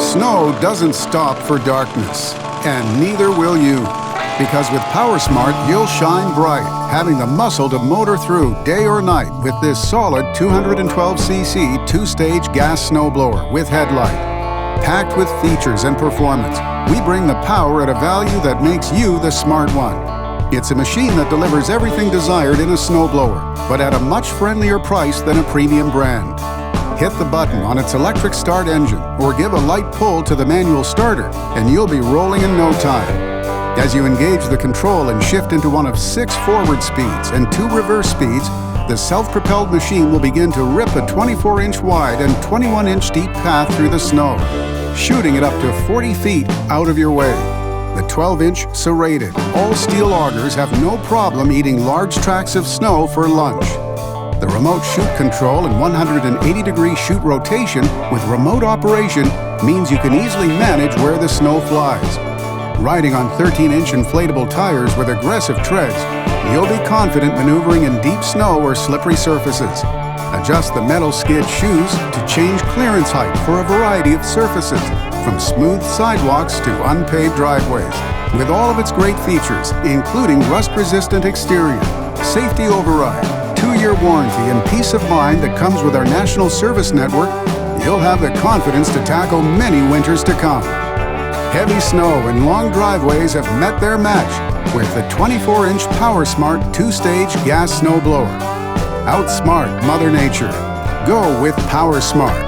Snow doesn't stop for darkness, and neither will you. Because with PowerSmart, you'll shine bright, having the muscle to motor through day or night with this solid 212cc two-stage gas snowblower with headlight. Packed with features and performance, we bring the power at a value that makes you the smart one. It's a machine that delivers everything desired in a snowblower, but at a much friendlier price than a premium brand. Hit the button on its electric start engine or give a light pull to the manual starter and you'll be rolling in no time. As you engage the control and shift into one of 6 forward speeds and 2 reverse speeds, the self-propelled machine will begin to rip a 24-inch wide and 21-inch deep path through the snow, shooting it up to 40 feet out of your way. The 12-inch serrated, all-steel augers have no problem eating large tracts of snow for lunch. The remote chute control and 180-degree chute rotation with remote operation means you can easily manage where the snow flies. Riding on 13-inch inflatable tires with aggressive treads, you'll be confident maneuvering in deep snow or slippery surfaces. Adjust the metal skid shoes to change clearance height for a variety of surfaces, from smooth sidewalks to unpaved driveways. With all of its great features, including rust-resistant exterior, safety override, 2-year warranty, and peace of mind that comes with our national service network, you'll have the confidence to tackle many winters to come. Heavy snow and long driveways have met their match with the 24-inch PowerSmart two-stage gas snowblower. Outsmart Mother Nature. Go with PowerSmart.